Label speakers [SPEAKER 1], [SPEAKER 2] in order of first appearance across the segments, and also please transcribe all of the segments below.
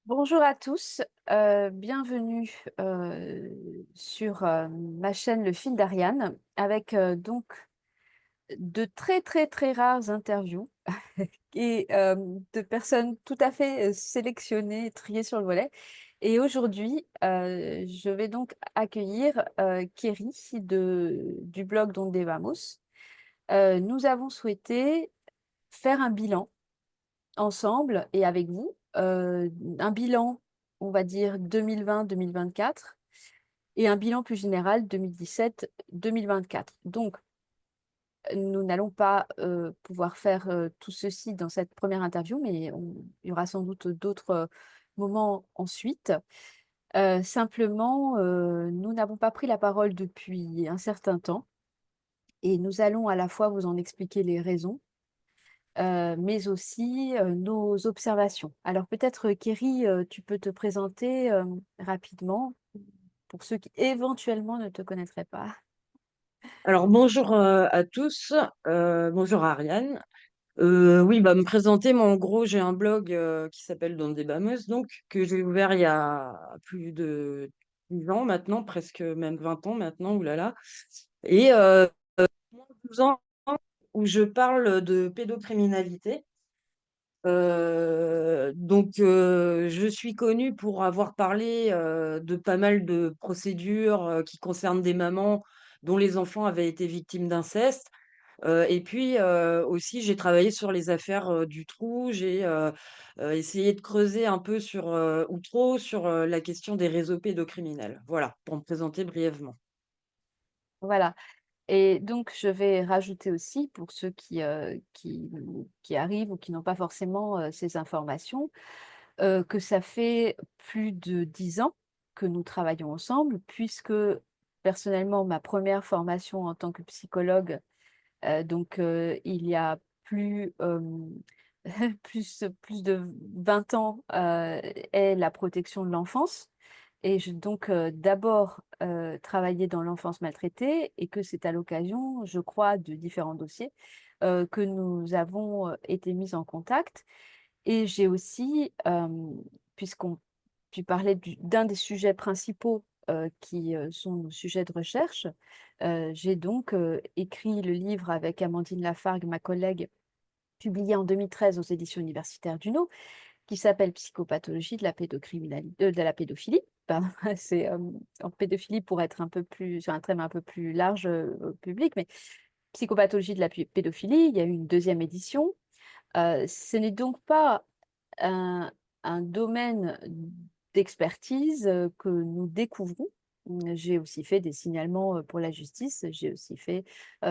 [SPEAKER 1] Bonjour à tous, bienvenue sur ma chaîne Le Fil d'Ariane avec donc de très très très rares interviews et de personnes tout à fait sélectionnées, triées sur le volet. Et aujourd'hui, je vais donc accueillir Kerry du blog Donde Vamos. Nous avons souhaité faire un bilan ensemble et avec vous, un bilan, on va dire 2020-2024 et un bilan plus général 2017-2024. Donc, nous n'allons pas, pouvoir faire, tout ceci dans cette première interview, mais il y aura sans doute d'autres, moments ensuite. Simplement, nous n'avons pas pris la parole depuis un certain temps et nous allons à la fois vous en expliquer les raisons, mais aussi, nos observations. Alors peut-être, Kerry, tu peux te présenter, rapidement, pour ceux qui éventuellement ne te connaîtraient pas?
[SPEAKER 2] Alors bonjour, à tous, bonjour Ariane. Oui, bah, me présenter, moi, en gros, j'ai un blog, qui s'appelle Dans des Bameuses, donc que j'ai ouvert il y a plus de 10 ans maintenant, presque même 20 ans maintenant, ouh là là, et moins de 12 ans où je parle de pédocriminalité. Je suis connue pour avoir parlé, de pas mal de procédures, qui concernent des mamans dont les enfants avaient été victimes d'inceste. Et puis, aussi j'ai travaillé sur les affaires, du trou. J'ai, essayé de creuser un peu sur, ou trop sur, la question des réseaux pédocriminels. Voilà, pour me présenter brièvement.
[SPEAKER 1] Voilà. Et donc je vais rajouter aussi pour ceux qui arrivent ou qui n'ont pas forcément, ces informations, que ça fait plus de 10 ans que nous travaillons ensemble puisque personnellement ma première formation en tant que psychologue, il y a plus de 20 ans, est la protection de l'enfance et j'ai donc, d'abord, travaillé dans l'enfance maltraitée et que c'est à l'occasion, je crois, de différents dossiers, que nous avons, été mis en contact et j'ai aussi, puisqu'on tu parlais d'un des sujets principaux, qui, sont nos sujets de recherche. J'ai donc, écrit le livre avec Amandine Lafargue, ma collègue, publié en 2013 aux éditions universitaires Duno, qui s'appelle «Psychopathologie de la de la pédophilie». Pardon, c'est, en pédophilie pour être un peu plus sur un thème un peu plus large, au public, mais «Psychopathologie de la pédophilie», il y a eu une deuxième édition. Ce n'est donc pas un un domaine d'expertise, que nous découvrons. J'ai aussi fait des signalements, pour la justice, j'ai aussi fait,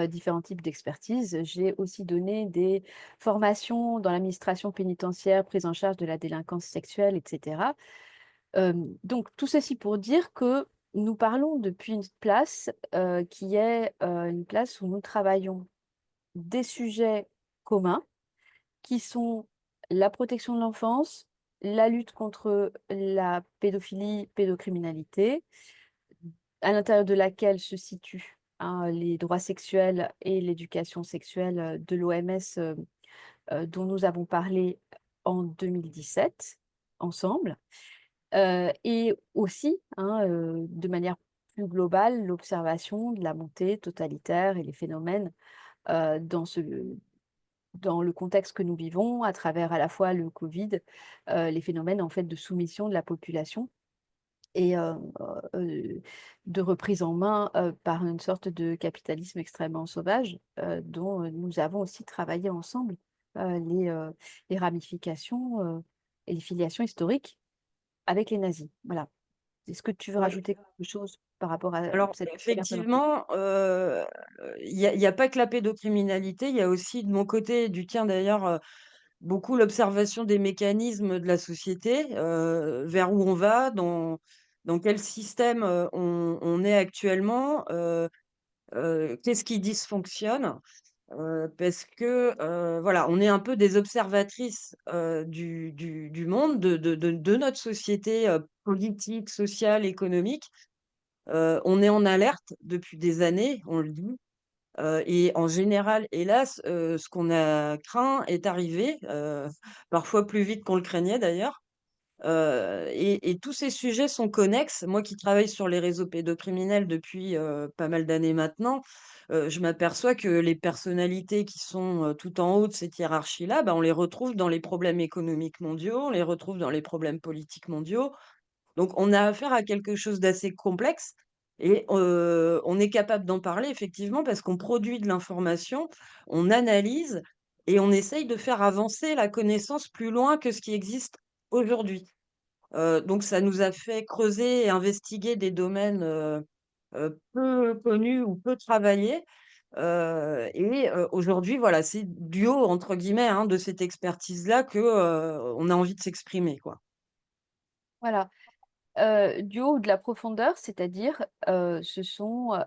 [SPEAKER 1] différents types d'expertises. J'ai aussi donné des formations dans l'administration pénitentiaire, prise en charge de la délinquance sexuelle et cetera. Donc tout ceci pour dire que nous parlons depuis une place, qui est, une place où nous travaillons des sujets communs qui sont la protection de l'enfance, la lutte contre la pédophilie, pédocriminalité, à l'intérieur de laquelle se situent, hein, les droits sexuels et l'éducation sexuelle, de l'OMS, dont nous avons parlé en 2017 ensemble. Et aussi, hein, de manière plus globale, l'observation de la montée totalitaire et les phénomènes, dans le contexte que nous vivons, à travers à la fois le Covid, les phénomènes en fait de soumission de la population et de reprise en main, par une sorte de capitalisme extrêmement sauvage, dont, nous avons aussi travaillé ensemble, les ramifications, et les filiations historiques avec les nazis. Voilà. Est-ce que tu veux
[SPEAKER 2] Oui.
[SPEAKER 1] rajouter quelque chose par rapport à
[SPEAKER 2] Alors
[SPEAKER 1] cette première présentation?
[SPEAKER 2] effectivement, il y a pas que la pédocriminalité, il y a aussi de mon côté et du tien d'ailleurs, beaucoup l'observation des mécanismes de la société, vers où on va, dans quel système, on est actuellement, qu'est-ce qui dysfonctionne? Parce que, voilà, on est un peu des observatrices, du monde, de notre société, politique, sociale, économique. On est en alerte depuis des années, on le dit, et en général, hélas, ce qu'on a craint est arrivé, parfois plus vite qu'on le craignait d'ailleurs. Et tous ces sujets sont connexes. Moi qui travaille sur les réseaux pédocriminels depuis, pas mal d'années maintenant, je m'aperçois que les personnalités qui sont, tout en haut de cette hiérarchie-là, bah, on les retrouve dans les problèmes économiques mondiaux, on les retrouve dans les problèmes politiques mondiaux. Donc on a affaire à quelque chose d'assez complexe et on est capable d'en parler effectivement parce qu'on produit de l'information, on analyse et on essaye de faire avancer la connaissance plus loin que ce qui existe aujourd'hui. Donc ça nous a fait creuser et investiguer des domaines, peu connus ou peu travaillés, aujourd'hui, voilà, c'est «du haut» entre guillemets, hein, de cette expertise-là que, on a envie de s'exprimer, quoi.
[SPEAKER 1] Voilà, du haut ou de la profondeur, c'est-à-dire, ce sont,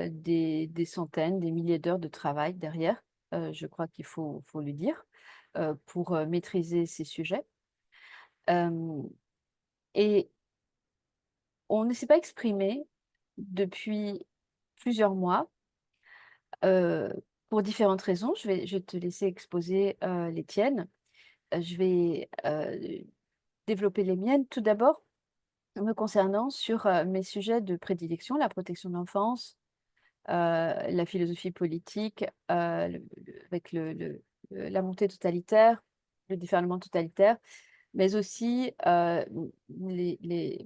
[SPEAKER 1] des centaines, des milliers d'heures de travail derrière, je crois qu'il faut le dire, pour, maîtriser ces sujets. Hem et on ne s'est pas exprimé depuis plusieurs mois, heu, pour différentes raisons. Je vais te laisser exposer, les tiennes. Je vais, développer les miennes. Tout d'abord, me concernant sur, mes sujets de prédilection, la protection de l'enfance, la philosophie politique, avec la montée totalitaire, le déferlement totalitaire, mais aussi, les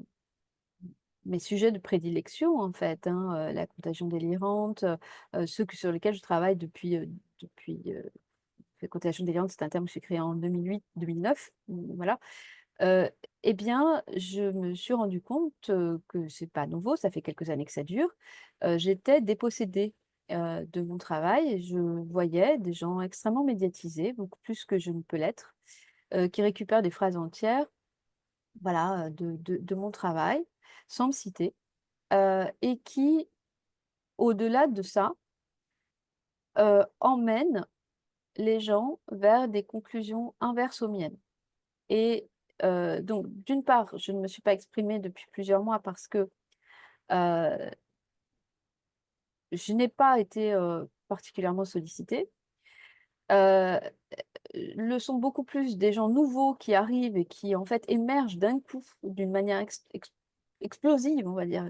[SPEAKER 1] mes sujets de prédilection en fait, hein, la contagion délirante, ceux sur lesquels je travaille depuis, la contagion délirante, c'est un terme que j'ai créé en 2008-2009, voilà. Heu et bien, je me suis rendu compte, que c'est pas nouveau, ça fait quelques années que ça dure. J'étais dépossédée, de mon travail et je voyais des gens extrêmement médiatisés, beaucoup plus que je ne peux l'être, qui récupèrent des phrases entières, voilà, de mon travail, sans me citer, et qui, au-delà de ça, emmènent les gens vers des conclusions inverses aux miennes. Et donc d'une part, je ne me suis pas exprimée depuis plusieurs mois parce que, heu, je n'ai pas été, particulièrement sollicitée. Heu, le sont beaucoup plus des gens nouveaux qui arrivent et qui, en fait, émergent d'un coup d'une manière explosive, on va dire.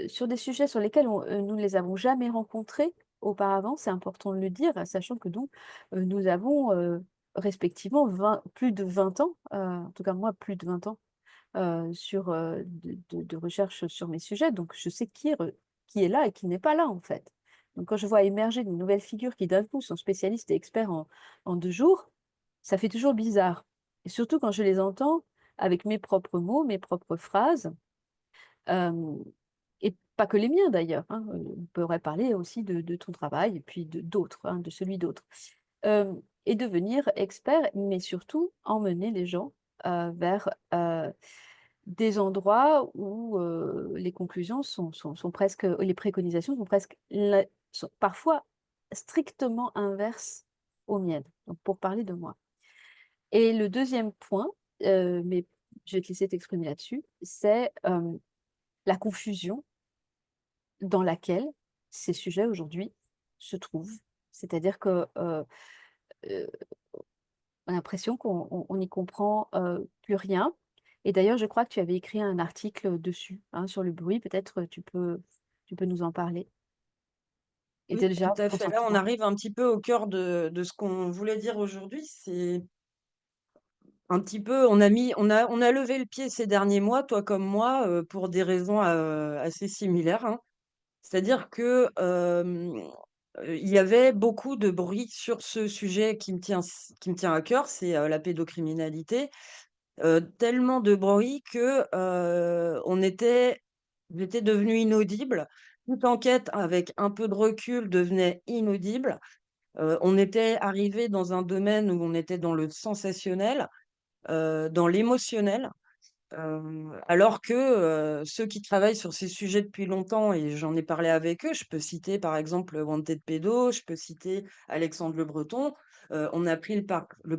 [SPEAKER 1] Sur des sujets sur lesquels nous ne les avons jamais rencontrés auparavant, c'est important de le dire, sachant que nous avons, respectivement plus de 20 ans, en tout cas moi plus de 20 ans, sur, de recherche sur mes sujets, donc je sais qui est là et qui n'est pas là, en fait. Donc quand je vois émerger de nouvelles figures qui d'un coup sont spécialistes et experts en 2 jours, ça fait toujours bizarre et surtout quand je les entends avec mes propres mots, mes propres phrases. Hem et pas que les miens d'ailleurs, hein, on pourrait parler aussi de ton travail et puis de d'autres, hein, de celui d'autres. Et devenir expert, mais surtout emmener les gens, vers, des endroits où, les conclusions sont presque les préconisations sont presque sont parfois strictement inverses aux miennes, donc pour parler de moi. Et le deuxième point, mais je vais te laisser t'exprimer là-dessus, c'est, la confusion dans laquelle ces sujets aujourd'hui se trouvent. C'est-à-dire que, heu, on a l'impression qu'on n'y comprend, plus rien et d'ailleurs je crois que tu avais écrit un article dessus, hein, sur le bruit, peut-être, tu peux nous en parler et
[SPEAKER 2] Oui,
[SPEAKER 1] déjà
[SPEAKER 2] tout à
[SPEAKER 1] ton
[SPEAKER 2] fait. Là, on
[SPEAKER 1] sentiment.
[SPEAKER 2] arrive un petit peu au cœur de ce qu'on voulait dire aujourd'hui. C'est un petit peu on a levé le pied ces derniers mois, toi comme moi, pour des raisons, assez similaires, hein. C'est-à-dire que, il y avait beaucoup de bruit sur ce sujet qui me tient à cœur, c'est, la pédocriminalité. Tellement de bruit que, j'étais devenue inaudible. Toute enquête avec un peu de recul devenait inaudible. On était arrivé dans un domaine où on était dans le sensationnel, dans l'émotionnel. Alors que, ceux qui travaillent sur ces sujets depuis longtemps et j'en ai parlé avec eux, je peux citer par exemple Wanted Pédo, je peux citer Alexandre Le Breton, on a pris le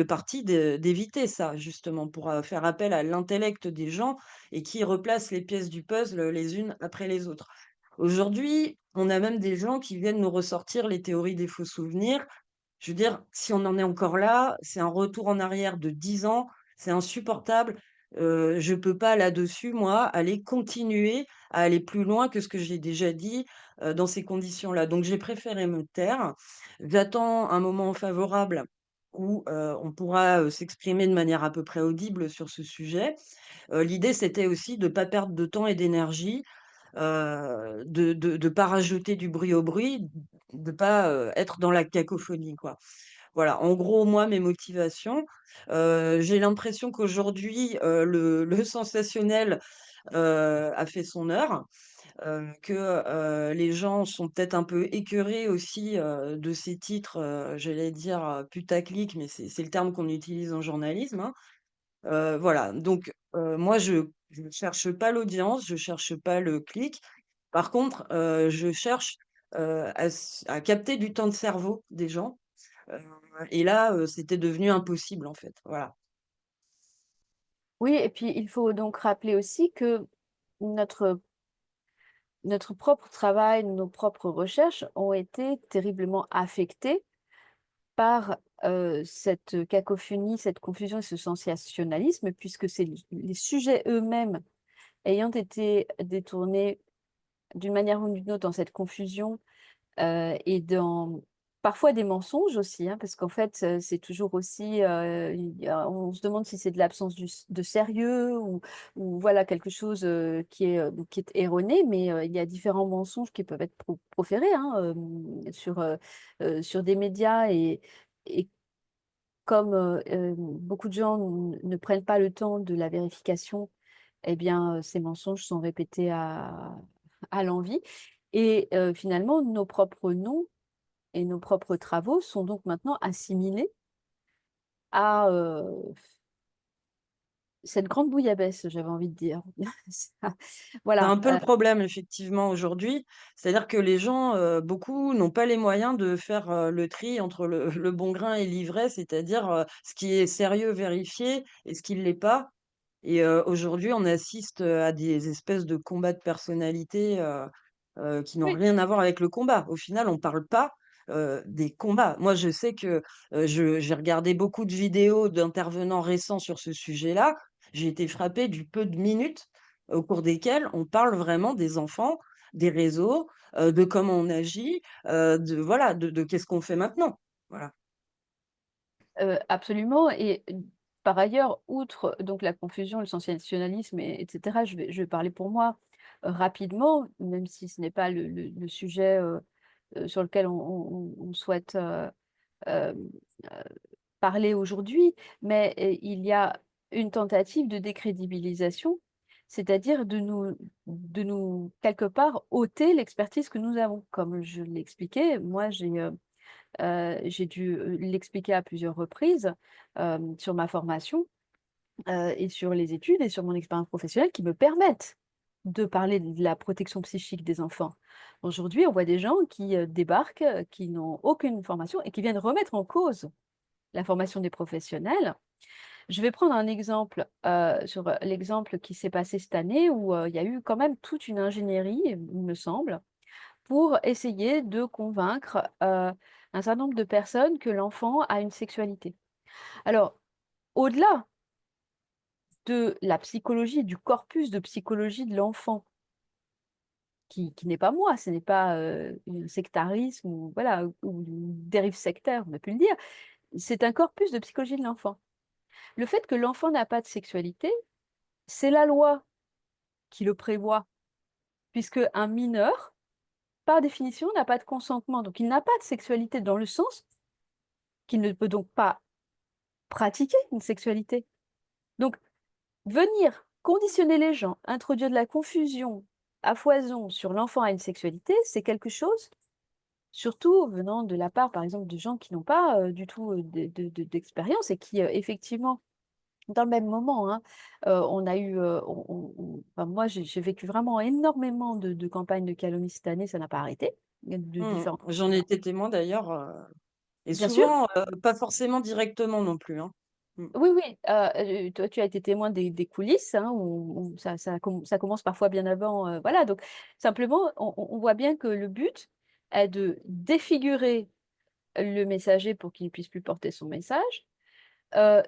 [SPEAKER 2] parti d'éviter ça justement pour, faire appel à l'intellect des gens et qui replacent les pièces du puzzle, les unes après les autres. Aujourd'hui, on a même des gens qui viennent nous ressortir les théories des faux souvenirs. Je veux dire, si on en est encore là, c'est un retour en arrière de 10 ans, c'est insupportable. Je peux pas là-dessus, moi, aller continuer à aller plus loin que ce que j'ai déjà dit, dans ces conditions-là. Donc j'ai préféré me taire. J'attends un moment favorable où, on pourra, s'exprimer de manière à peu près audible sur ce sujet. L'idée, c'était aussi de pas perdre de temps et d'énergie, de pas rajouter du bruit au bruit, de pas, être dans la cacophonie, quoi. Voilà, en gros, moi, mes motivations. J'ai l'impression qu'aujourd'hui, le sensationnel, a fait son heure, que, les gens sont peut-être un peu écœurés aussi, de ces titres, j'allais dire, putaclic, mais c'est le terme qu'on utilise en journalisme, hein. Voilà, donc moi, je cherche pas l'audience, je cherche pas le clic. Par contre, je cherche, à capter du temps de cerveau des gens, heu et là, c'était devenu impossible, en fait, voilà.
[SPEAKER 1] Oui, et puis il faut donc rappeler aussi que notre notre propre travail, nos propres recherches ont été terriblement affectées par, cette cacophonie, cette confusion et ce sensationnalisme, puisque c'est les sujets eux-mêmes ayant été détournés d'une manière ou d'une autre dans cette confusion, et dans parfois des mensonges aussi, hein, parce qu'en fait, c'est toujours aussi, on se demande si c'est de l'absence de sérieux ou voilà quelque chose, qui est erroné, mais il y a différents mensonges qui peuvent être proférés, hein, sur des médias et comme, beaucoup de gens ne prennent pas le temps de la vérification, eh bien, ces mensonges sont répétés à l'envi et finalement nos propres noms et nos propres travaux sont donc maintenant assimilés à, cette grande bouillabaisse, j'avais envie de dire. Ça
[SPEAKER 2] C'est
[SPEAKER 1] voilà,
[SPEAKER 2] un peu le problème effectivement aujourd'hui. C'est-à-dire que les gens, beaucoup n'ont pas les moyens de faire, le tri entre le bon grain et l'ivraie, c'est-à-dire, ce qui est sérieux, vérifié et ce qui ne l'est pas. Et aujourd'hui, on assiste, à des espèces de combats de personnalité, qui n'ont
[SPEAKER 1] oui,
[SPEAKER 2] rien à voir avec le combat. Au final, on parle pas, des combats. Moi, je sais que, je j'ai regardé beaucoup de vidéos d'intervenants récents sur ce sujet-là. J'ai été frappée du peu de minutes au cours desquelles on parle vraiment des enfants, des réseaux, de comment on agit, de voilà, de qu'est-ce qu'on fait maintenant. Voilà.
[SPEAKER 1] absolument et par ailleurs, outre donc la confusion, le sensationnalisme et je vais parler pour moi, rapidement, même si ce n'est pas le sujet, sur lequel on souhaite, hem, parler aujourd'hui, mais il y a une tentative de décrédibilisation, c'est-à-dire de nous quelque part ôter l'expertise que nous avons. Comme je l'expliquais, moi j'ai dû, l'expliquer à plusieurs reprises, sur ma formation, et sur les études et sur mon expérience professionnelle qui me permettent de parler de la protection psychique des enfants. Aujourd'hui, on voit des gens qui, débarquent, qui n'ont aucune formation et qui viennent remettre en cause la formation des professionnels. Je vais prendre un exemple, sur, l'exemple qui s'est passé cette année où, il y a eu quand même toute une ingénierie, il me semble, pour essayer de convaincre, un certain nombre de personnes que l'enfant a une sexualité. Alors, au-delà de la psychologie, du corpus de psychologie de l'enfant, qui n'est pas moi, ce n'est pas, un sectarisme ou voilà, ou une dérive sectaire, on a pu le dire. C'est un corpus de psychologie de l'enfant. Le fait que l'enfant n'a pas de sexualité, c'est la loi qui le prévoit, puisque un mineur, par définition, n'a pas de consentement. Donc il n'a pas de sexualité dans le sens qu'il ne peut donc pas pratiquer une sexualité. Donc venir conditionner les gens, introduire de la confusion à foison sur l'enfant à une sexualité, c'est quelque chose, surtout venant de la part, par exemple, de gens qui n'ont pas, du tout, d'expérience et qui, effectivement, dans le même moment, hein, on a eu, enfin moi j'ai vécu vraiment énormément de campagnes de calomnie cette année, ça n'a pas arrêté, de
[SPEAKER 2] Mmh.
[SPEAKER 1] différents
[SPEAKER 2] J'en ai été témoin d'ailleurs, et
[SPEAKER 1] bien sûr,
[SPEAKER 2] souvent, pas forcément directement non plus, hein. Mmh.
[SPEAKER 1] oui, oui, toi tu as été témoin des coulisses, hein, où ça commence parfois bien avant, voilà donc simplement on voit bien que le but est de défigurer le messager pour qu'il ne puisse plus porter son message,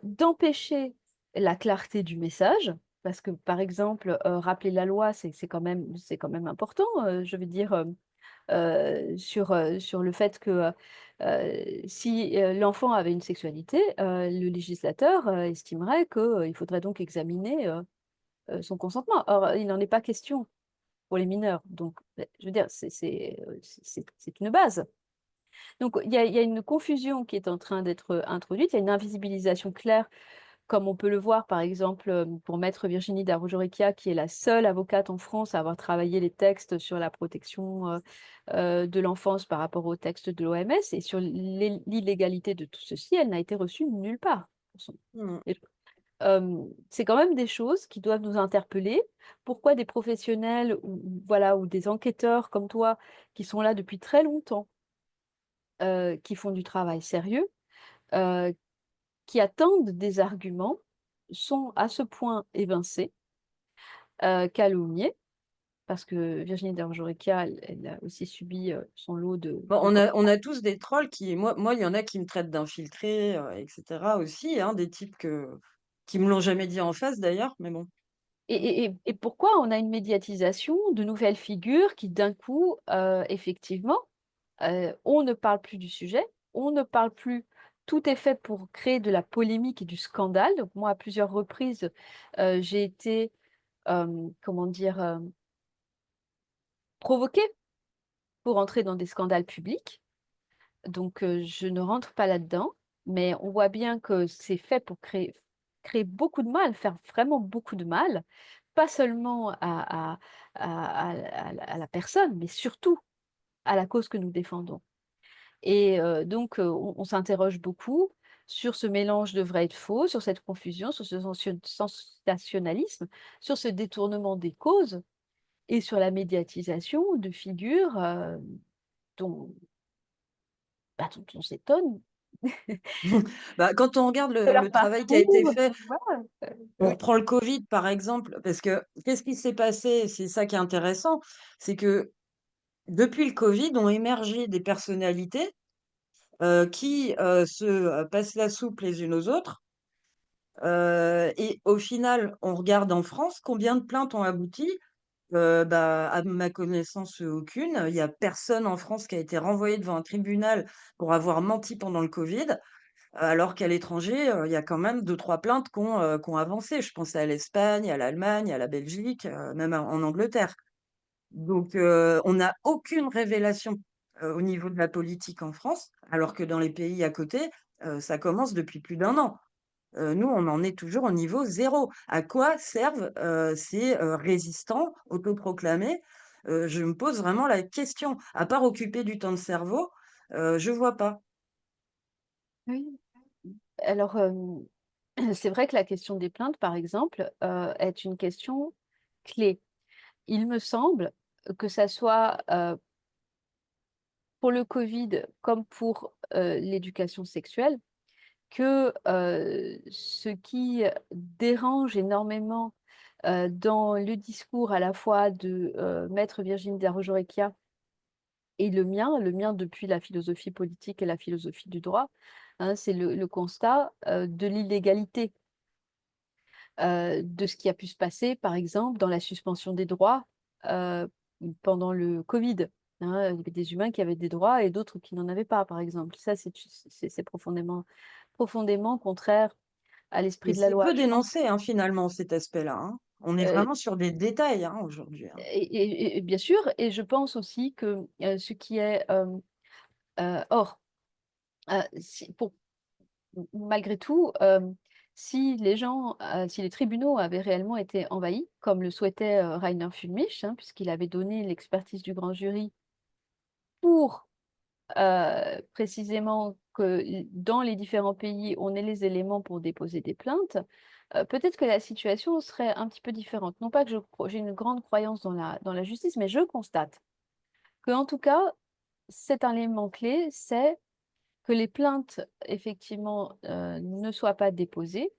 [SPEAKER 1] d'empêcher la clarté du message, parce que, par exemple, rappeler la loi, c'est quand même important, je veux dire, sur le fait que, si, l'enfant avait une sexualité, le législateur, estimerait qu'il faudrait donc examiner, son consentement. Or, il n'en est pas question pour les mineurs, donc je veux dire, c'est une base. Donc il y a une confusion qui est en train d'être, introduite, il y a une invisibilisation claire comme on peut le voir, par exemple, pour maître Virginie Darbojoriquia, qui est la seule avocate en France à avoir travaillé les textes sur la protection, de l'enfance par rapport aux textes de l'OMS et sur l'illégalité de tout ceci, elle n'a été reçue nulle part pour son
[SPEAKER 2] Mmh.
[SPEAKER 1] et c'est quand même des choses qui doivent nous interpeller. Pourquoi des professionnels ou voilà, ou des enquêteurs comme toi, qui sont là depuis très longtemps, qui font du travail sérieux, heu, qui attendent des arguments, sont à ce point évincés, calomniés, parce que Virginie Darbojoriquia, elle a aussi subi, son lot
[SPEAKER 2] Bon,
[SPEAKER 1] de
[SPEAKER 2] on a tous des trolls qui moi, il y en a qui me traitent d'infiltrée, et cetera aussi, hein, des types qui me l'ont jamais dit en face d'ailleurs, mais bon.
[SPEAKER 1] et
[SPEAKER 2] Mmh.
[SPEAKER 1] pourquoi on a une médiatisation de nouvelles figures qui d'un coup, effectivement, on ne parle plus du sujet, on ne parle plus tout est fait pour créer de la polémique et du scandale. Donc moi, à plusieurs reprises, j'ai été, comment dire? Provoquée pour entrer dans des scandales publics. Donc je ne rentre pas là-dedans, mais on voit bien que c'est fait pour créer beaucoup de mal, faire vraiment beaucoup de mal, pas seulement à la personne, mais surtout à la cause que nous défendons. Et donc on s'interroge beaucoup sur ce mélange de vrai et de faux, sur cette confusion, sur ce sensationnalisme, sur ce détournement des causes et sur la médiatisation de figures, dont dont on s'étonne
[SPEAKER 2] Bah, quand on regarde
[SPEAKER 1] de
[SPEAKER 2] le
[SPEAKER 1] leur
[SPEAKER 2] travail qui a été
[SPEAKER 1] parcours,
[SPEAKER 2] fait,
[SPEAKER 1] voilà,
[SPEAKER 2] on
[SPEAKER 1] oui.
[SPEAKER 2] reprend le Covid par exemple, parce que qu'est-ce qui s'est passé? C'est ça qui est intéressant, c'est que depuis le Covid ont émergé des personnalités, qui, se, passent la soupe les unes aux autres, et au final, on regarde en France, combien de plaintes ont abouti? Bah, à ma connaissance, aucune. Il y a personne en France qui a été renvoyé devant un tribunal pour avoir menti pendant le Covid, alors qu'à l'étranger, il y a quand même deux trois plaintes qui ont avancé. Je pense à l'Espagne, à l'Allemagne, à la Belgique, même en Angleterre. Donc on n'a aucune révélation, au niveau de la politique en France, alors que dans les pays à côté, ça commence depuis plus d'un an. Nous, on en est toujours au niveau zéro. À quoi servent, ces, résistants autoproclamés? Je me pose vraiment la question. À part occuper du temps de cerveau, je vois pas.
[SPEAKER 1] Oui. Alors, c'est vrai que la question des plaintes, par exemple, est une question clé. Il me semble que ça soit, pour le Covid comme pour, l'éducation sexuelle, que, ce qui dérange énormément, dans le discours à la fois de, maître Virginie Darbojoriquia et le mien depuis la philosophie politique et la philosophie du droit, hein, c'est le constat, de l'illégalité, de ce qui a pu se passer, par exemple, dans la suspension des droits, heu, pendant le Covid, hein. Il y avait des humains qui avaient des droits et d'autres qui n'en avaient pas, par exemple. Ça, c'est profondément contraire à
[SPEAKER 2] Et
[SPEAKER 1] l'esprit de la
[SPEAKER 2] c'est
[SPEAKER 1] loi.
[SPEAKER 2] peu
[SPEAKER 1] Je pense,
[SPEAKER 2] dénoncé, hein, finalement, cet aspect-là, hein. On est
[SPEAKER 1] heu
[SPEAKER 2] vraiment sur des détails, hein, aujourd'hui, hein.
[SPEAKER 1] et bien sûr et je pense aussi que, ce qui est, or, si pour malgré tout, si les tribunaux avaient réellement été envahis, comme le souhaitait, Rainer Fulmich, hein, puisqu'il avait donné l'expertise du grand jury pour, précisément que dans les différents pays, on ait les éléments pour déposer des plaintes, peut-être que la situation serait un petit peu différente. Non pas que j'ai une grande croyance dans la justice, mais je constate qu'en tout cas, c'est un élément clé, c'est que les plaintes effectivement, ne soient pas déposées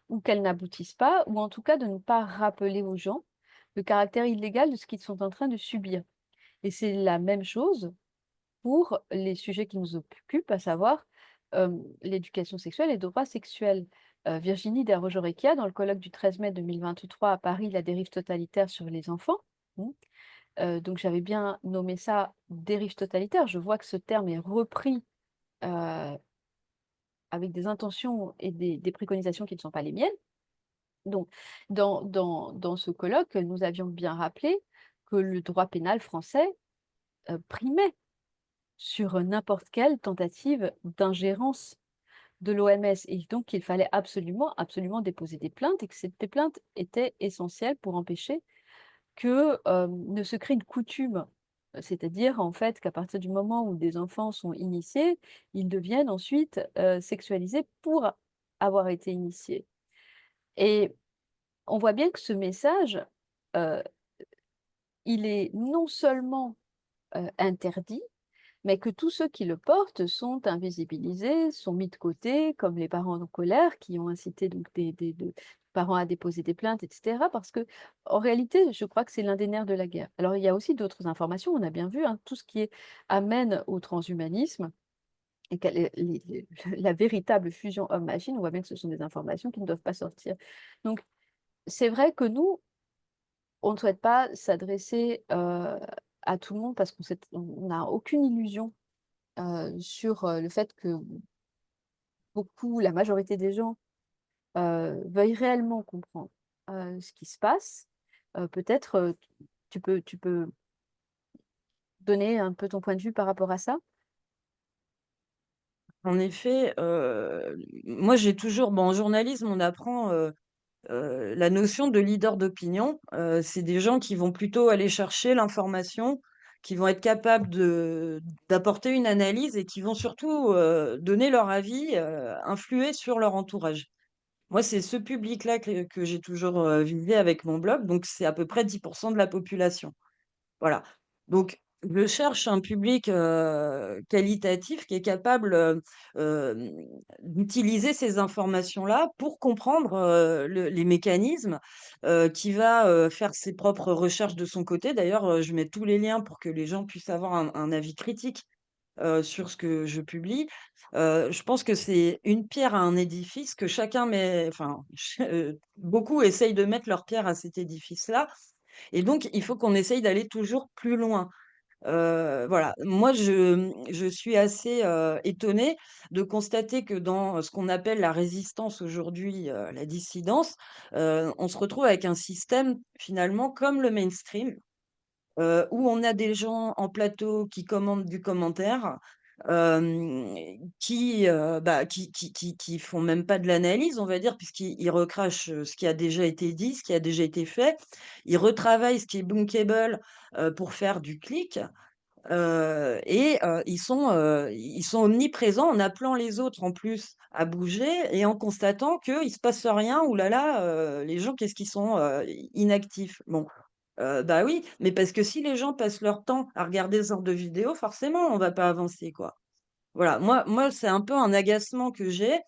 [SPEAKER 1] ou qu'elles n'aboutissent pas ou en tout cas de ne pas rappeler aux gens le caractère illégal de ce qu'ils sont en train de subir et c'est la même chose pour les sujets qui nous occupent, à savoir, l'éducation sexuelle et les droits sexuels. Virginie Desroches-Orequia, dans le colloque du 13 mai 2023 à Paris, «La dérive totalitaire sur les enfants», mmh, donc j'avais bien nommé ça «dérive totalitaire». Je vois que ce terme est repris, heu, avec des intentions et des préconisations qui ne sont pas les miennes. Donc dans ce colloque, nous avions bien rappelé que le droit pénal français, primait sur n'importe quelle tentative d'ingérence de l'OMS et donc il fallait absolument, absolument déposer des plaintes et que ces plaintes étaient essentielles pour empêcher que, ne se crée une coutume. C'est-à-dire, en fait, qu'à partir du moment où des enfants sont initiés, ils deviennent ensuite, sexualisés pour avoir été initiés et on voit bien que ce message, heu, il est non seulement, interdit, mais que tous ceux qui le portent sont invisibilisés, sont mis de côté, comme les parents en colère qui ont incité donc des parents à déposer des plaintes et cetera. Parce que en réalité, je crois que c'est l'un des nerfs de la guerre. Alors il y a aussi d'autres informations, on a bien vu, hein, tout ce qui amène au transhumanisme et quelle est la véritable fusion homme-machine, on voit bien que ce sont des informations qui ne doivent pas sortir. Donc c'est vrai que nous, on ne souhaite pas s'adresser, à tout le monde parce qu'on n'a aucune illusion sur, le fait que la majorité des gens, veuillent réellement comprendre, ce qui se passe. Peut-être, tu peux donner un peu ton point de vue par rapport à ça?
[SPEAKER 2] En effet, moi j'ai toujours en journalisme, on apprend, la notion de leader d'opinion. C'est des gens qui vont plutôt aller chercher l'information, qui vont être capables d'apporter une analyse et qui vont surtout, donner leur avis, influer sur leur entourage. Moi, c'est ce public-là que j'ai toujours, visé avec mon blog, donc c'est à peu près 10 de la population. Voilà. Donc je cherche un public, qualitatif qui est capable, d'utiliser ces informations-là pour comprendre, les mécanismes, qui va, faire ses propres recherches de son côté. D'ailleurs, je mets tous les liens pour que les gens puissent avoir un avis critique, sur ce que je publie. Je pense que c'est une pierre à un édifice que chacun met enfin, beaucoup essayent de mettre leur pierre à cet édifice-là et donc il faut qu'on essaye d'aller toujours plus loin. Voilà. Moi, je suis assez, étonnée de constater que dans, ce qu'on appelle la résistance aujourd'hui, la dissidence, on se retrouve avec un système finalement comme le mainstream, où on a des gens en plateau qui commandent du commentaire, qui font même pas de l'analyse, on va dire, puisqu'ils recrachent, ce qui a déjà été dit, ce qui a déjà été fait. Ils retravaillent ce qui est bankable, pour faire du clic. Ils sont omniprésents en appelant les autres en plus à bouger et en constatant qu'il se passe rien. Ouh là là, les gens qu'est-ce qu'ils sont, inactifs. Bon, bah, oui, mais parce que si les gens passent leur temps à regarder ce genre de vidéos, forcément on va pas avancer, quoi. Voilà, moi c'est un peu un agacement que j'ai.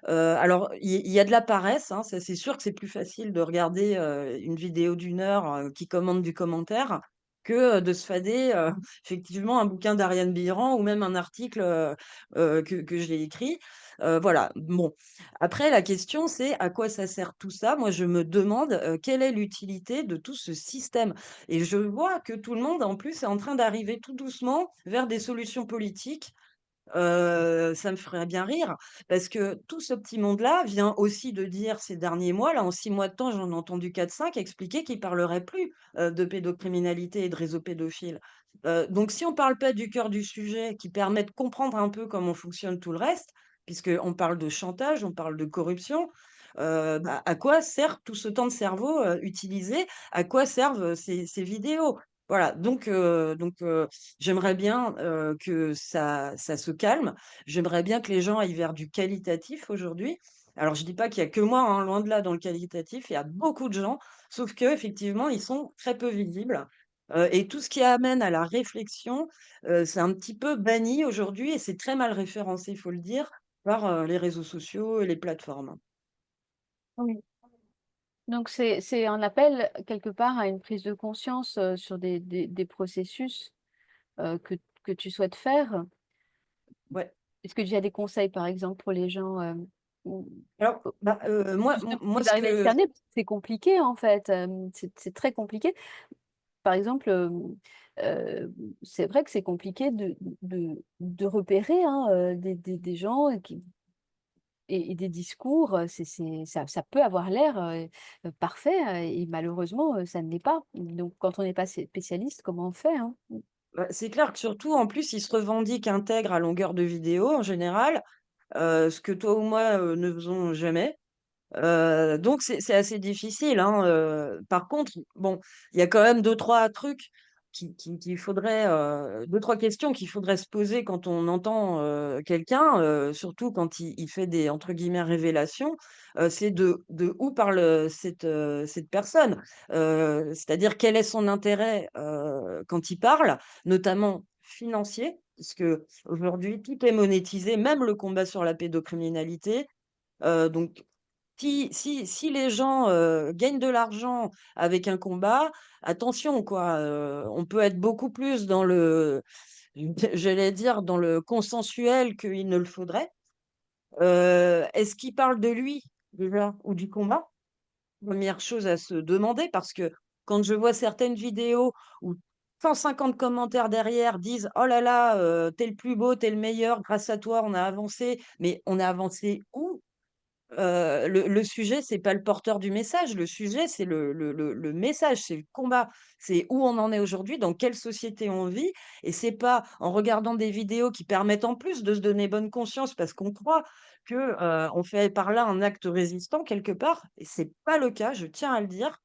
[SPEAKER 2] Alors il y a de la paresse, hein, ça c'est sûr que c'est plus facile de regarder, une vidéo d'une heure, qui commande du commentaire que, de se fader, effectivement un bouquin d'Ariane Biran ou même un article, que j'ai écrit. Voilà, bon. Après la question c'est: à quoi ça sert tout ça? Moi je me demande, quelle est l'utilité de tout ce système? Et je vois que tout le monde en plus est en train d'arriver tout doucement vers des solutions politiques. Ça me ferait bien rire parce que tout ce petit monde-là vient aussi de dire ces derniers mois, là, en 6 mois de temps, j'en ai entendu 4-5 expliquer qu'ils parleraient plus, de pédocriminalité et de réseaux pédophiles. Donc si on parle pas du cœur du sujet qui permet de comprendre un peu comment fonctionne tout le reste, puisqu'on parle de chantage, on parle de corruption, bah, à quoi sert tout ce temps de cerveau, utilisé? À quoi servent, ces vidéos? Voilà, j'aimerais bien, que ça se calme. J'aimerais bien que les gens aillent vers du qualitatif aujourd'hui. Alors je dis pas qu'il y a que moi, hein, loin de là dans le qualitatif, il y a beaucoup de gens, sauf qu'effectivement, ils sont très peu visibles, et tout ce qui amène à la réflexion, c'est un petit peu banni aujourd'hui et c'est très mal référencé, il faut le dire, par, les réseaux sociaux et les plateformes.
[SPEAKER 1] Oui. Donc c'est un appel quelque part à une prise de conscience, sur des processus, que que tu souhaites faire?
[SPEAKER 2] Ouais.
[SPEAKER 1] Est-ce que tu as des conseils, par exemple, pour les gens, ou
[SPEAKER 2] Alors,
[SPEAKER 1] ou
[SPEAKER 2] bah, moi
[SPEAKER 1] justement
[SPEAKER 2] moi
[SPEAKER 1] qu'ils
[SPEAKER 2] ce
[SPEAKER 1] arrivent à
[SPEAKER 2] que
[SPEAKER 1] discerner? Parce que c'est compliqué, en fait, c'est très compliqué. Par exemple, c'est vrai que c'est compliqué de repérer, hein, des gens qui et des discours, ça peut avoir l'air, parfait, et malheureusement, ça ne l'est pas. Donc quand on n'est pas spécialiste, comment on fait, hein?
[SPEAKER 2] bah, c'est clair que surtout, en plus, ils se revendiquent intègres à longueur de vidéo, en général, ce que toi ou moi, ne faisons jamais. Donc c'est assez difficile, hein, par contre, bon, il y a quand même deux trois trucs qu'il faudrait, 2-3 questions qu'il faudrait se poser quand on entend, quelqu'un, surtout quand il fait des, entre guillemets, «révélations», c'est de où parle, cette personne? C'est-à-dire quel est son intérêt, quand il parle, notamment financier? Puisque aujourd'hui tout est monétisé, même le combat sur la pédocriminalité, donc si les gens, gagnent de l'argent avec un combat, attention quoi, on peut être beaucoup plus dans le j'allais dire dans le consensuel qu'il ne le faudrait. Est-ce qu'il parle de lui déjà ou du combat? Première chose à se demander parce que quand je vois certaines vidéos où 150 commentaires derrière disent: «Oh là là, tu le plus beau, t'es le meilleur, grâce à toi on a avancé», mais on a avancé où? Le sujet, c'est pas le porteur du message, le sujet, c'est le message, c'est le combat. C'est où on en est aujourd'hui, dans quelle société on vit, et c'est pas en regardant des vidéos qui permettent en plus de se donner bonne conscience parce qu'on croit que, on fait par là un acte résistant quelque part, et c'est pas le cas, je tiens à le dire.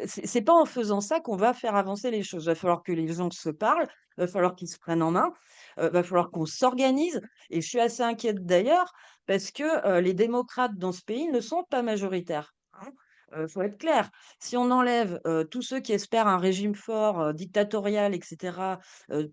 [SPEAKER 2] C'est pas en faisant ça qu'on va faire avancer les choses. Va falloir que les gens se parlent, va falloir qu'ils se prennent en main, va falloir qu'on s'organise, et je suis assez inquiète d'ailleurs parce que, les démocrates dans ce pays ne sont pas majoritaires, hein. Faut être clair. Si on enlève, tous ceux qui espèrent un régime fort, dictatorial et cetera,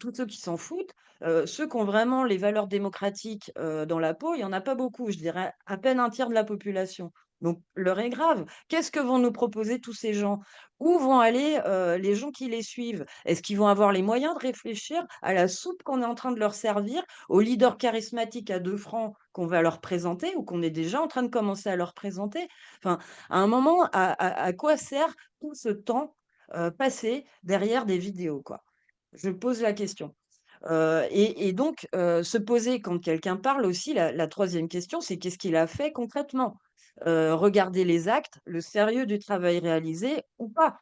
[SPEAKER 2] tous ceux qui s'en foutent, ceux qui ont vraiment les valeurs démocratiques, dans la peau, il y en a pas beaucoup. Je dirais à peine un tiers de la population. Donc l'heure est grave. Qu'est-ce que vont nous proposer tous ces gens? Où vont aller, les gens qui les suivent? Est-ce qu'ils vont avoir les moyens de réfléchir à la soupe qu'on est en train de leur servir, aux leaders charismatiques à 2 francs qu'on va leur présenter ou qu'on est déjà en train de commencer à leur présenter? Enfin, à un moment, à quoi sert tout ce temps, passé derrière des vidéos, quoi? Je pose la question. Et donc, se poser quand quelqu'un parle aussi, la 3e question, c'est qu'est-ce qu'il a fait concrètement? Regarder les actes, le sérieux du travail réalisé ou pas.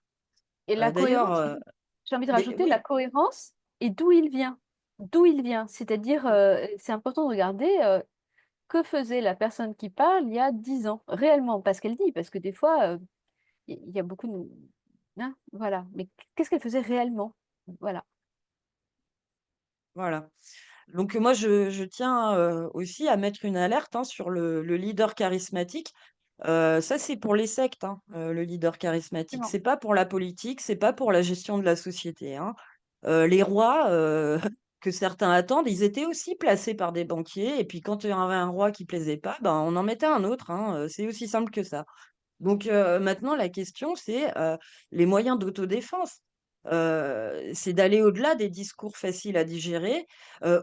[SPEAKER 1] Et la
[SPEAKER 2] D'ailleurs,
[SPEAKER 1] cohérence, j'ai envie de
[SPEAKER 2] les
[SPEAKER 1] rajouter la
[SPEAKER 2] oui,
[SPEAKER 1] cohérence et d'où il vient. D'où il vient. C'est-à-dire, c'est important de regarder, que faisait la personne qui parle il y a 10 ans, réellement, pas ce qu'elle dit, parce que des fois, il y a beaucoup de hein, voilà, mais qu'est-ce qu'elle faisait réellement? Voilà.
[SPEAKER 2] voilà. Donc moi je tiens, aussi à mettre une alerte, hein, sur le leader charismatique. Ça c'est pour les sectes, hein, le leader charismatique.
[SPEAKER 1] Exactement.
[SPEAKER 2] C'est pas pour la politique, c'est pas pour la gestion de la société, hein. Les rois, que certains attendent, ils étaient aussi placés par des banquiers, et puis quand il y avait un roi qui plaisait pas, ben, on en mettait un autre, hein, c'est aussi simple que ça. Donc maintenant la question c'est, les moyens d'autodéfense. C'est d'aller au-delà des discours faciles à digérer,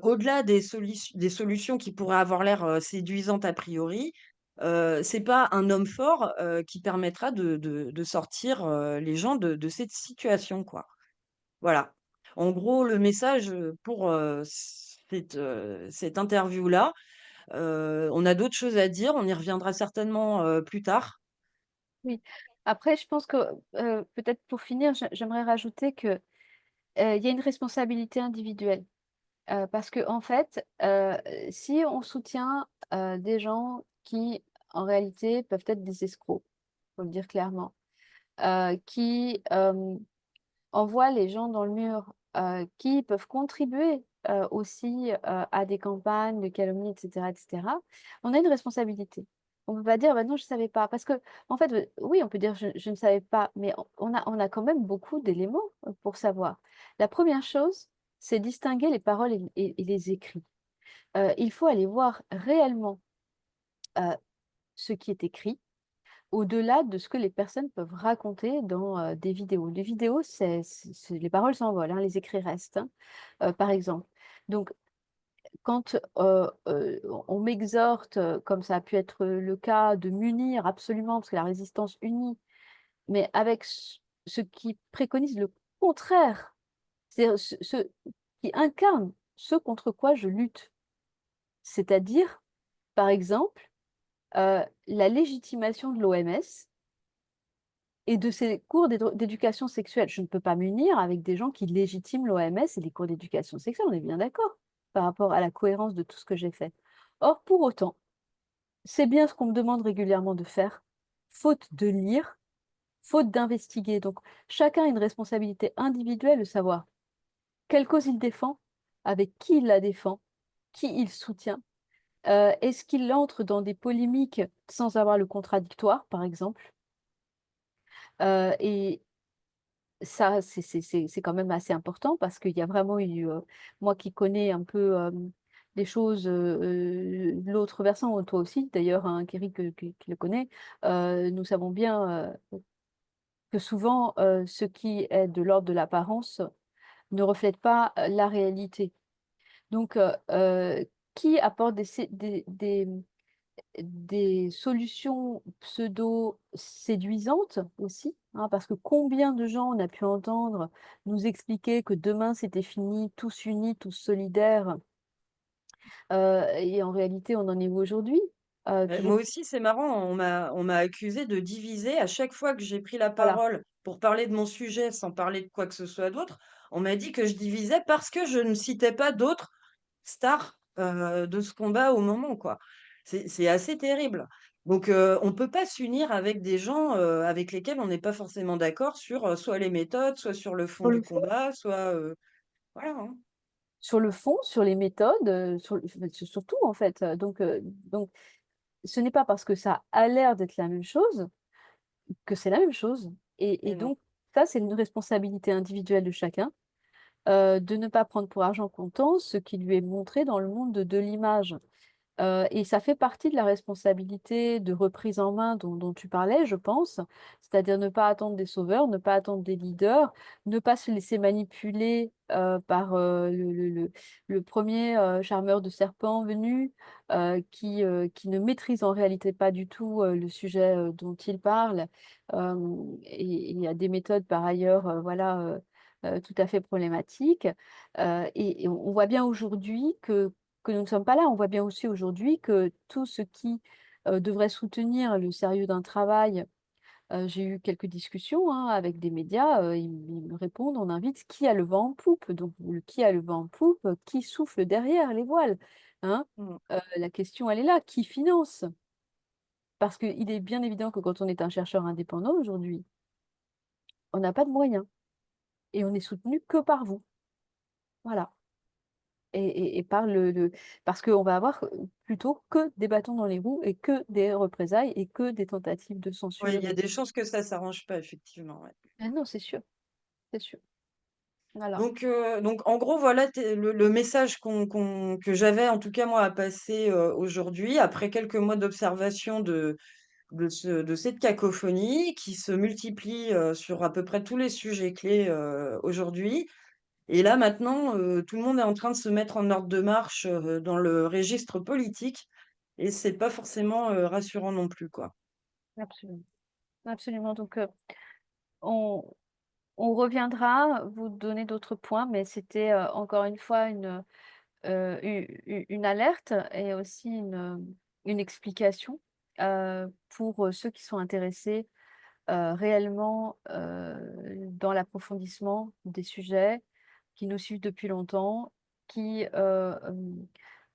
[SPEAKER 2] au-delà des solutions qui pourraient avoir l'air, séduisantes a priori. C'est pas un homme fort, qui permettra de sortir, les gens de cette situation, quoi. Voilà. En gros, le message, pour, cette interview-là, on a d'autres choses à dire, on y reviendra certainement, plus tard.
[SPEAKER 1] Oui. Après, je pense que, peut-être pour finir, j'aimerais rajouter que, il y a une responsabilité individuelle. Parce qu'en fait, si on soutient, des gens qui, en réalité, peuvent être des escrocs, faut le dire clairement, qui, envoient les gens dans le mur, qui peuvent contribuer, aussi, à des campagnes de calomnie et cetera, on a une responsabilité. On peut pas dire: «Bah, non, je savais pas», parce que en fait, oui, on peut dire: «Je ne savais pas», mais on a quand même beaucoup d'éléments, pour savoir. La première chose, c'est distinguer les paroles et les écrits. Il faut aller voir réellement, heu, ce qui est écrit, au-delà de ce que les personnes peuvent raconter dans, des vidéos. Les vidéos, c'est les paroles s'envolent, hein, les écrits restent, hein, par exemple. Donc quand, on m'exhorte, comme ça a pu être le cas, de m'unir absolument, parce que la résistance unit, mais avec ce qui préconise le contraire, c'est-à-dire ce qui incarne ce contre quoi je lutte. C'est-à-dire, par exemple, la légitimation de l'OMS et de ses cours d'éducation sexuelle. Je ne peux pas m'unir avec des gens qui légitiment l'OMS et les cours d'éducation sexuelle, on est bien d'accord, par rapport à la cohérence de tout ce que j'ai fait. Or, pour autant, c'est bien ce qu'on me demande régulièrement de faire, faute de lire, faute d'investiguer. Donc, chacun a une responsabilité individuelle de savoir quelle cause il défend, avec qui il la défend, qui il soutient. Est-ce qu'il entre dans des polémiques sans avoir le contradictoire, par exemple? Et ça, c'est quand même assez important parce qu'il y a vraiment eu, moi qui connais un peu, les choses, l'autre versant, toi aussi d'ailleurs, hein, Kérine qui le connaît, nous savons bien, que souvent, ce qui est de l'ordre de l'apparence ne reflète pas, la réalité. Donc, qui apporte des solutions pseudo séduisantes aussi, hein, parce que combien de gens on a pu entendre nous expliquer que demain c'était fini, tous unis, tous solidaires, et en réalité on en est où aujourd'hui?
[SPEAKER 2] Moi
[SPEAKER 1] Toujours
[SPEAKER 2] aussi, c'est marrant, on m'a accusée de diviser. À chaque fois que j'ai pris la
[SPEAKER 1] voilà,
[SPEAKER 2] parole pour parler de mon sujet, sans parler de quoi que ce soit d'autre, on m'a dit que je divisais parce que je ne citais pas d'autres stars, de ce combat au moment, quoi. C'est assez terrible. Donc, on peut pas s'unir avec des gens, avec lesquels on n'est pas forcément d'accord sur, soit les méthodes, soit sur le fond
[SPEAKER 1] sur le
[SPEAKER 2] du
[SPEAKER 1] fond
[SPEAKER 2] combat, soit, voilà, hein.
[SPEAKER 1] sur le fond, sur les méthodes, sur le sur tout en fait, donc ce n'est pas parce que ça a l'air d'être la même chose que c'est la même chose et
[SPEAKER 2] Et non.
[SPEAKER 1] donc ça, c'est une responsabilité individuelle de chacun. De ne pas prendre pour argent comptant ce qui lui est montré dans le monde de l'image. Et ça fait partie de la responsabilité de reprise en main dont tu parlais, je pense. C'est-à-dire ne pas attendre des sauveurs, ne pas attendre des leaders, ne pas se laisser manipuler, par, le 1er, charmeur de serpents venu, qui ne maîtrise en réalité pas du tout, le sujet, dont il parle. Et il y a des méthodes par ailleurs, voilà, tout à fait problématiques. Et on voit bien aujourd'hui que nous ne sommes pas là. On voit bien aussi aujourd'hui que tout ce qui, devrait soutenir le sérieux d'un travail, j'ai eu quelques discussions, hein, avec des médias, ils me répondent: «On invite qui a le vent en poupe». Donc le qui a le vent en poupe, qui souffle derrière les voiles? Hein?
[SPEAKER 2] Mmh.
[SPEAKER 1] La question elle est là, qui finance? Parce qu'il est bien évident que quand on est un chercheur indépendant aujourd'hui, on n'a pas de moyens et on est soutenu que par vous. Voilà. Et par parce qu'on va avoir, plutôt que des bâtons dans les roues et que des représailles et que des tentatives de
[SPEAKER 2] Ouais, il
[SPEAKER 1] censure
[SPEAKER 2] y a
[SPEAKER 1] et
[SPEAKER 2] des chances que ça s'arrange pas effectivement, ouais.
[SPEAKER 1] ah non, c'est sûr, c'est sûr. Voilà.
[SPEAKER 2] Donc en gros, voilà té le message que j'avais en tout cas moi à passer, aujourd'hui, après quelques mois d'observation de cette cacophonie qui se multiplie, sur à peu près tous les sujets clés, aujourd'hui. Et là maintenant, tout le monde est en train de se mettre en ordre de marche, dans le registre politique et c'est pas forcément, rassurant non plus, quoi.
[SPEAKER 1] Absolument, absolument. Donc, on on reviendra vous donner d'autres points, mais c'était, encore une fois une alerte et aussi une explication, pour, ceux qui sont intéressés, réellement, dans l'approfondissement des sujets, qui nous suivent depuis longtemps, qui,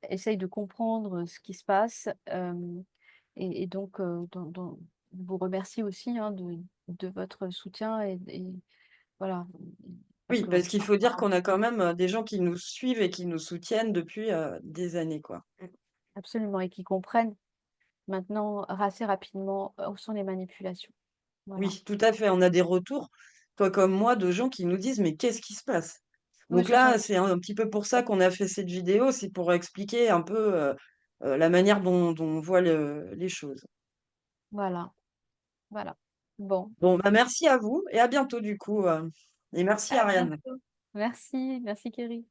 [SPEAKER 1] essayent de comprendre ce qui se passe, et donc, je vous remercie aussi, hein, de votre soutien et voilà, parce
[SPEAKER 2] Oui,
[SPEAKER 1] que
[SPEAKER 2] parce qu'il faut dire qu'on a quand même, des gens qui nous suivent et qui nous soutiennent depuis, des années, quoi. Mmh.
[SPEAKER 1] absolument et qui comprennent maintenant assez rapidement, où sont les manipulations. Voilà.
[SPEAKER 2] Oui, tout à fait. On a des retours, toi comme moi, de gens qui nous disent: «Mais qu'est-ce qui se passe?»
[SPEAKER 1] Oui,
[SPEAKER 2] Donc
[SPEAKER 1] ce sont
[SPEAKER 2] là,
[SPEAKER 1] les
[SPEAKER 2] c'est un petit peu pour ça qu'on a fait cette vidéo, c'est pour expliquer un peu, la manière dont on voit les choses.
[SPEAKER 1] voilà. Voilà. Bon,
[SPEAKER 2] Bon, bah, merci à vous et à bientôt du coup, et merci
[SPEAKER 1] à
[SPEAKER 2] Ariane.
[SPEAKER 1] bientôt. Merci, merci Kerry.